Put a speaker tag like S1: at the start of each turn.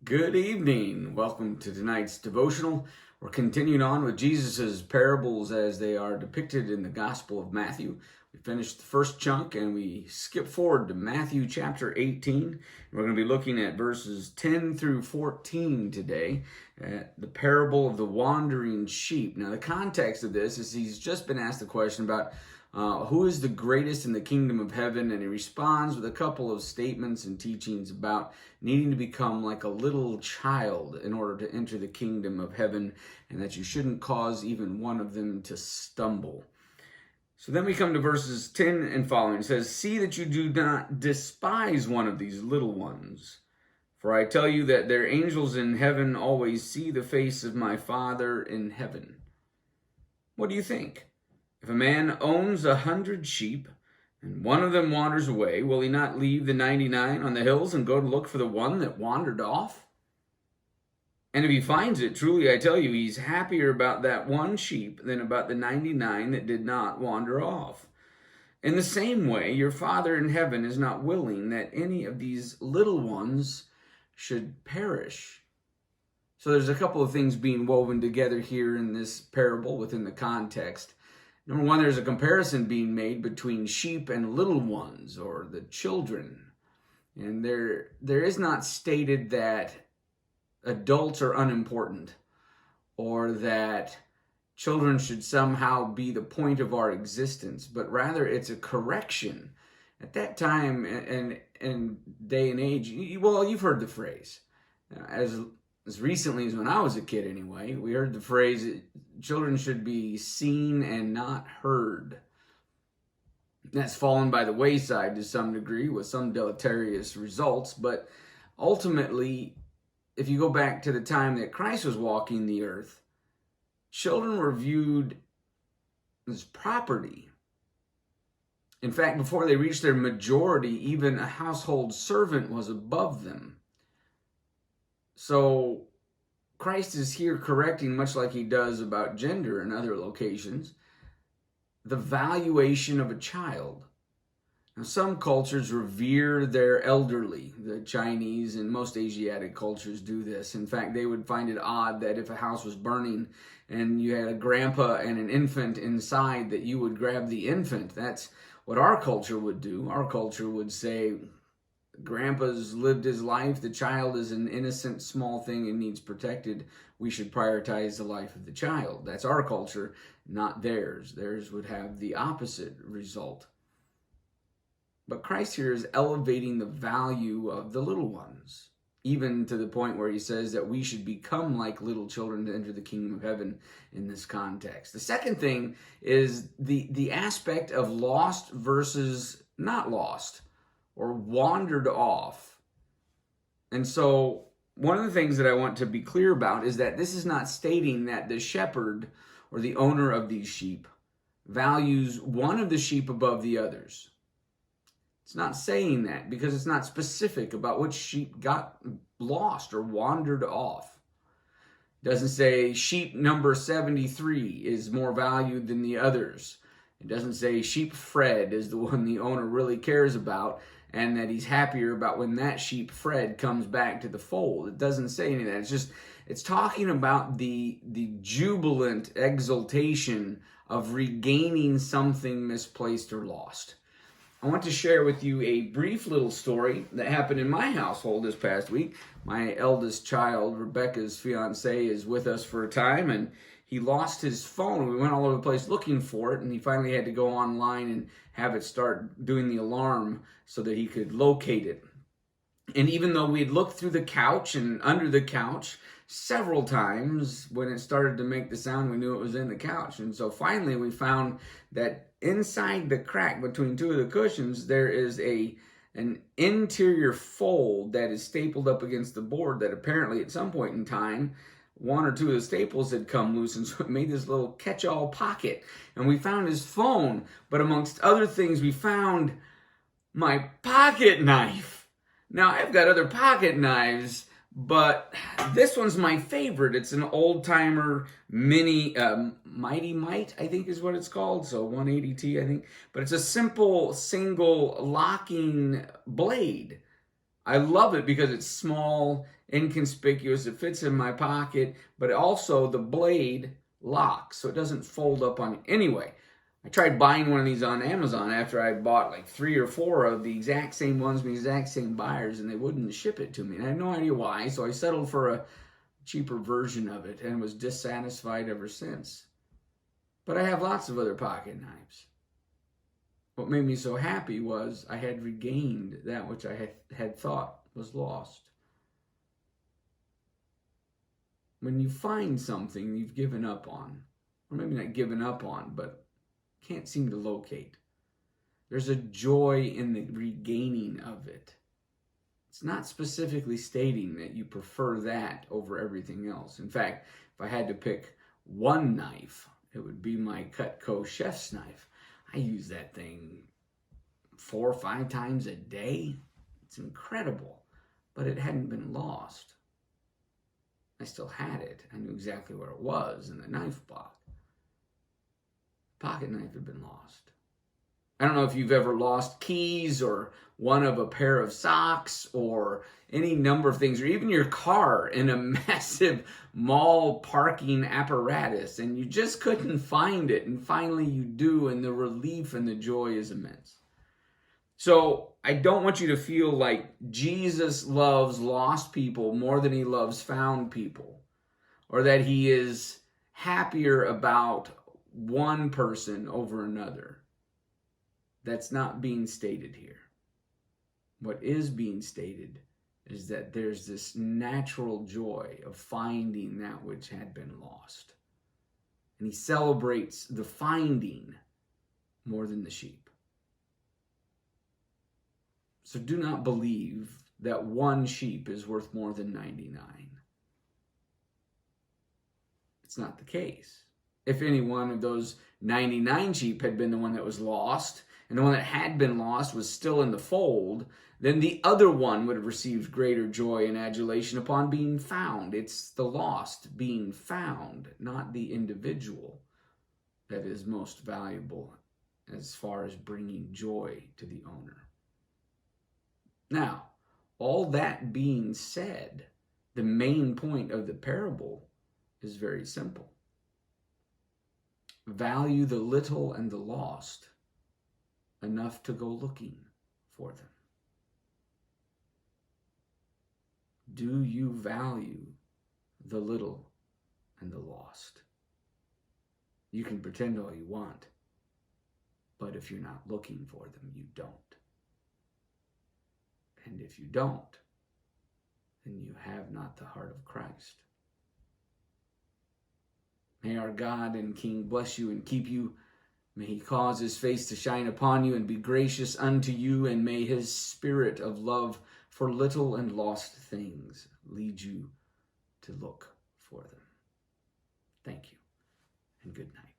S1: Good evening. Welcome to tonight's devotional. We're continuing on with Jesus' parables as they are depicted in the Gospel of Matthew. We finished the first chunk and we skip forward to Matthew chapter 18. We're going to be looking at verses 10 through 14 today, at the parable of the wandering sheep. Now, the context of this is he's just been asked the question about who is the greatest in the kingdom of heaven, and he responds with a couple of statements and teachings about needing to become like a little child in order to enter the kingdom of heaven, and that you shouldn't cause even one of them to stumble. So then we come to verses 10 and following. It says, "See that you do not despise one of these little ones. For I tell you that their angels in heaven always see the face of my Father in heaven. What do you think? If a man owns 100 sheep, and one of them wanders away, will he not leave the 99 on the hills and go to look for the one that wandered off? And if he finds it, truly I tell you, he's happier about that one sheep than about the 99 that did not wander off. In the same way, your Father in heaven is not willing that any of these little ones should perish." So there's a couple of things being woven together here in this parable within the context. Number one, there's a comparison being made between sheep and little ones, or the children. And there is not stated that adults are unimportant, or that children should somehow be the point of our existence, but rather it's a correction. At that time and day and age, you've heard the phrase. As recently as when I was a kid anyway, we heard the phrase, children should be seen and not heard. That's fallen by the wayside to some degree with some deleterious results, but ultimately, if you go back to the time that Christ was walking the earth, children were viewed as property. In fact, before they reached their majority, even a household servant was above them. So Christ is here correcting, much like he does about gender in other locations, the valuation of a child. Now, some cultures revere their elderly. The Chinese and most Asiatic cultures do this. In fact, they would find it odd that if a house was burning and you had a grandpa and an infant inside, that you would grab the infant. That's what our culture would do. Our culture would say, grandpa's lived his life. The child is an innocent, small thing and needs protected. We should prioritize the life of the child. That's our culture, not theirs. Theirs would have the opposite result. But Christ here is elevating the value of the little ones, even to the point where he says that we should become like little children to enter the kingdom of heaven in this context. The second thing is the aspect of lost versus not lost, or wandered off. And so one of the things that I want to be clear about is that this is not stating that the shepherd or the owner of these sheep values one of the sheep above the others. It's not saying that, because it's not specific about which sheep got lost or wandered off. It doesn't say sheep number 73 is more valued than the others. It doesn't say sheep Fred is the one the owner really cares about, and that he's happier about when that sheep Fred comes back to the fold. It doesn't say any of that. It's talking about the jubilant exultation of regaining something misplaced or lost. I want to share with you a brief little story that happened in my household this past week. My eldest child, Rebecca's fiance, is with us for a time, and he lost his phone. We went all over the place looking for it, and he finally had to go online and have it start doing the alarm so that he could locate it. And even though we had looked through the couch and under the couch several times, when it started to make the sound, we knew it was in the couch. And so finally we found that inside the crack between two of the cushions, there is an interior fold that is stapled up against the board that apparently at some point in time, one or two of the staples had come loose, and so it made this little catch-all pocket. And we found his phone, but amongst other things, we found my pocket knife. Now, I've got other pocket knives, but this one's my favorite. It's an old-timer mini Mighty Mite, I think is what it's called. So 180T, I think. But it's a simple single locking blade. I love it because it's small, inconspicuous. It fits in my pocket, but also the blade locks, so it doesn't fold up on you. Anyway, I tried buying one of these on Amazon after I bought like 3 or 4 of the exact same ones from the exact same buyers, and they wouldn't ship it to me. And I had no idea why, so I settled for a cheaper version of it and was dissatisfied ever since. But I have lots of other pocket knives. What made me so happy was I had regained that which I had thought was lost. When you find something you've given up on, or maybe not given up on, but can't seem to locate, there's a joy in the regaining of it. It's not specifically stating that you prefer that over everything else. In fact, if I had to pick one knife, it would be my Cutco chef's knife. I use that thing 4 or 5 times a day. It's incredible, but it hadn't been lost. I still had it. I knew exactly where it was in the knife block. Pocket knife had been lost. I don't know if you've ever lost keys or one of a pair of socks or any number of things, or even your car in a massive mall parking apparatus, and you just couldn't find it, and finally you do, and the relief and the joy is immense. So I don't want you to feel like Jesus loves lost people more than he loves found people, or that he is happier about one person over another. That's not being stated here. What is being stated is that there's this natural joy of finding that which had been lost. And he celebrates the finding more than the sheep. So do not believe that one sheep is worth more than 99. It's not the case. If any one of those 99 sheep had been the one that was lost, and the one that had been lost was still in the fold, then the other one would have received greater joy and adulation upon being found. It's the lost being found, not the individual, that is most valuable as far as bringing joy to the owner. Now, all that being said, the main point of the parable is very simple. Value the little and the lost enough to go looking for them. Do you value the little and the lost? You can pretend all you want, but if you're not looking for them, you don't. And if you don't, then you have not the heart of Christ. May our God and King bless you and keep you. May he cause his face to shine upon you and be gracious unto you, and may his spirit of love for little and lost things lead you to look for them. Thank you, and good night.